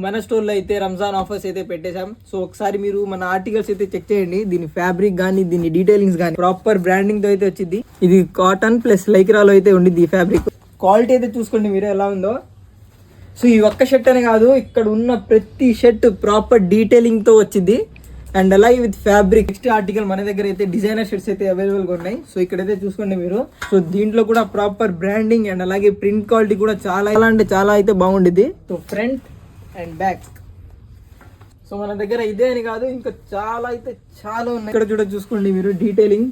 మన స్టోర్లో అయితే రంజాన్ ఆఫర్స్ అయితే పెట్టేశాం. సో ఒకసారి మీరు మన ఆర్టికల్స్ అయితే చెక్ చేయండి. దీని ఫ్యాబ్రిక్ కానీ దీని డీటెయిలింగ్స్ కానీ ప్రాపర్ బ్రాండింగ్ తో అయితే వచ్చింది. ఇది కాటన్ ప్లస్ లైక్రాలో అయితే ఉండిద్ది. ఈ ఫ్యాబ్రిక్ క్వాలిటీ అయితే చూసుకోండి మీరు ఎలా ఉందో. సో ఈ ఒక్క షర్ట్ అనే కాదు, ఇక్కడ ఉన్న ప్రతి షర్ట్ ప్రాపర్ డీటెయిలింగ్ తో వచ్చింది. అండ్ అలాగే విత్ ఫ్యాబ్రిక్. నెక్స్ట్ ఆర్టికల్ మన దగ్గర అయితే డిజైనర్ షర్ట్స్ అయితే అవైలబుల్ గా ఉన్నాయి. సో ఇక్కడైతే చూసుకోండి మీరు. సో దీంట్లో కూడా ప్రాపర్ బ్రాండింగ్ అండ్ అలాగే ప్రింట్ క్వాలిటీ కూడా చాలా అంటే చాలా అయితే బాగుండిద్ది. So front and back. So మన దగ్గర ఇదే అని కాదు, ఇంకా చాలా అయితే చాలా ఉన్నాయి. ఇక్కడ చూసుకోండి మీరు డీటెయిలింగ్.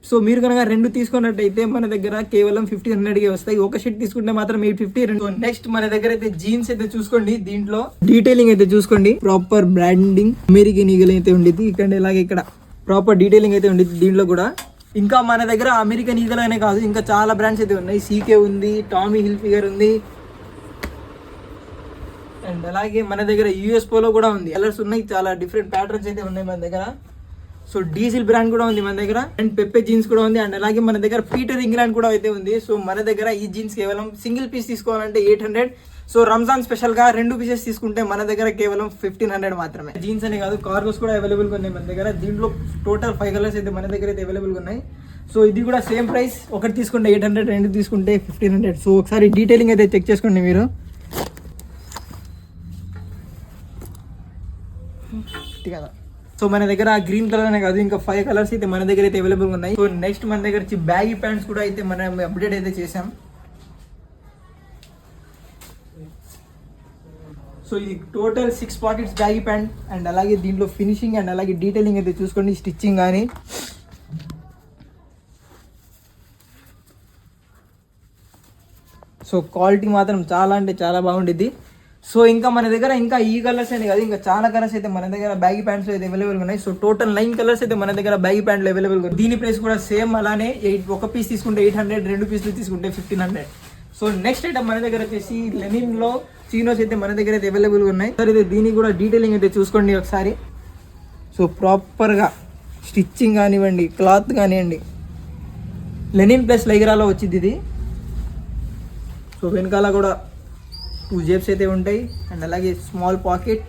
సో మీరు కనుక రెండు తీసుకున్నట్టయితే మన దగ్గర కేవలం 1500కి వస్తాయి. ఒక షర్ట్ తీసుకుంటే మాత్రం 850. సో నెక్స్ట్ మన దగ్గర అయితే జీన్స్ అయితే చూసుకోండి. దీంట్లో డీటెయిలింగ్ అయితే చూసుకోండి. ప్రాపర్ బ్రాండింగ్ అమెరికన్ ఈగల్ అయితే ఉండిద్ది. ఇక్కడ ఇలాగే ఇక్కడ ప్రాపర్ డీటెయిలింగ్ అయితే ఉండిద్ది దీంట్లో కూడా. ఇంకా మన దగ్గర అమెరికన్ ఈగల్ అనే కాదు, ఇంకా చాలా బ్రాండ్స్ అయితే ఉన్నాయి. సీకే ఉంది, టామీ హిల్ఫిగర్ ఉంది, అండ్ అలాగే మన దగ్గర యూఎస్ పోలో కూడా ఉంది. కలర్స్ ఉన్నాయి, చాలా డిఫరెంట్ ప్యాటర్న్స్ అయితే ఉన్నాయి మన దగ్గర. సో డీజిల్ బ్రాండ్ కూడా ఉంది మన దగ్గర. అండ్ పెప్పే జీన్స్ కూడా ఉంది. అండ్ అలాగే మన దగ్గర పీటర్ ఇంగ్లాండ్ కూడా అయితే ఉంది. సో మన దగ్గర ఈ జీన్స్ కేవలం సింగిల్ పీస్ తీసుకోవాలంటే 800. సో రంజాన్ స్పెషల్ గా 2 పీసెస్ తీసుకుంటే మన దగ్గర కేవలం 1500 మాత్రమే. జీన్స్ అనే కాదు, కార్గోస్ కూడా అవైలబుల్ గా ఉన్నాయి మన దగ్గర. దీంట్లో టోటల్ 5 కలర్స్ అయితే మన దగ్గర అయితే అవైలబుల్ గా ఉన్నాయి. సో ఇది కూడా సేమ్ ప్రైస్. ఒకటి తీసుకుంటే 800, రెండు తీసుకుంటే 1500. సో ఒకసారి డీటెయిలింగ్ అయితే చెక్ చేసుకోండి మీరు. కదా సో మన దగ్గర గ్రీన్ కలర్ అనే కాదు, ఇంకా 5 కలర్స్ అయితే మన దగ్గర అయితే అవైలబుల్ ఉన్నాయి. సో నెక్స్ట్ మన దగ్గర వచ్చి బ్యాగీ ప్యాంట్స్ కూడా అయితే మనం అప్డేట్ అయితే చేసాం. సో ఇది total 6 pockets baggy pant. And అలాగే దీంట్లో ఫినిషింగ్ అండ్ అలాగే డీటెయిలింగ్ అయితే చూసుకోండి. స్టిచ్చింగ్ కానీ సో క్వాలిటీ మాత్రం చాలా అంటే చాలా బాగుండిద్ది. సో ఇంకా మన దగ్గర ఇంకా ఈ కలర్స్ అని కాదు, ఇంకా చాలా కలర్స్ అయితే మన దగ్గర బ్యాగీ ప్యాంట్స్ అయితే అవైలబుల్ ఉన్నాయి. సో టోటల్ 9 కలర్స్ అయితే మన దగ్గర బ్యాగీ ప్యాంట్లు అవైలబుల్ ఉన్నాయి. దీని ప్రైస్ కూడా సేమ్ అలానే. ఒక పీస్ తీసుకుంటే 800, 2 పీసులు తీసుకుంటే 1500. సో నెక్స్ట్ ఐటమ్ మన దగ్గర వచ్చేసి లెనిన్ లో చీనోస్ అయితే మన దగ్గర అయితే అవైలబుల్ ఉన్నాయి. సరే అయితే దీనికి కూడా డీటెయిలింగ్ అయితే చూసుకోండి ఒకసారి. సో ప్రాపర్గా స్టిచ్చింగ్ కానివ్వండి, క్లాత్ కానివ్వండి, లెనిన్ ప్లస్ లైగ్రాలో వచ్చింది ఇది. సో వెనకాల కూడా 2 జేబ్స్ అయితే ఉంటాయి. అండ్ అలాగే స్మాల్ పాకెట్.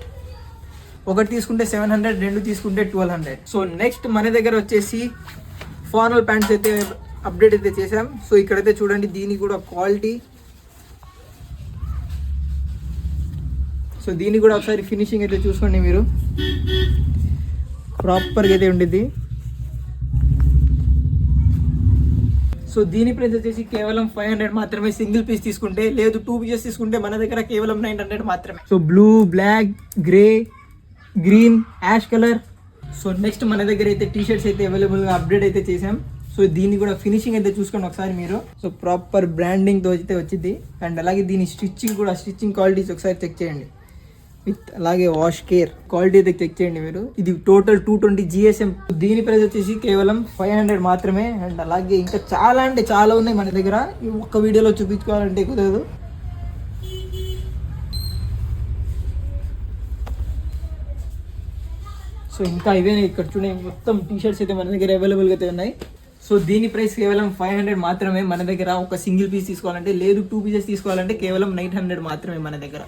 ఒకటి తీసుకుంటే 700, రెండు తీసుకుంటే 1200. సో నెక్స్ట్ మన దగ్గర వచ్చేసి ఫార్మల్ ప్యాంట్స్ అయితే అప్డేట్ అయితే చేసాం. సో ఇక్కడైతే చూడండి దీనికి కూడా క్వాలిటీ. సో దీనికి కూడా ఒకసారి ఫినిషింగ్ అయితే చూసుకోండి మీరు. ప్రాపర్గా అయితే ఉండిద్ది. సో దీని ప్రైస్ వచ్చేసి కేవలం 500 మాత్రమే సింగిల్ పీస్ తీసుకుంటే. లేదు 2 పీసెస్ తీసుకుంటే మన దగ్గర కేవలం 900 మాత్రమే. So blue, black, grey, green, ash colour. So next మన దగ్గర అయితే టీ షర్ట్స్ అయితే అవైలబుల్గా అప్డేట్ అయితే చేసాం. సో దీన్ని కూడా ఫినిషింగ్ అయితే చూసుకోండి ఒకసారి మీరు. సో ప్రాపర్ బ్రాండింగ్తో అయితే వచ్చింది. అండ్ అలాగే దీని స్టిచ్చింగ్ క్వాలిటీస్ ఒకసారి చెక్ చేయండి. విత్ అలాగే వాష్ కేర్ క్వాలిటీ అయితే చెక్ చేయండి మీరు. ఇది టోటల్ 220 GSM. దీని ప్రైస్ వచ్చేసి కేవలం 500 మాత్రమే. అండ్ అలాగే ఇంకా చాలా అంటే చాలా ఉన్నాయి మన దగ్గర. ఈ ఒక్క వీడియోలో చూపించుకోవాలంటే కుదరదు. సో ఇంకా ఇవే ఇక్కడ చూడండి, మొత్తం టీ షర్ట్స్ అయితే మన దగ్గర అవైలబుల్గా అయితే ఉన్నాయి. సో దీని ప్రైస్ కేవలం 500 మాత్రమే మన దగ్గర. ఒక సింగిల్ పీస్ తీసుకోవాలంటే, లేదు 2 పీసెస్ తీసుకోవాలంటే కేవలం 900 మాత్రమే మన దగ్గర.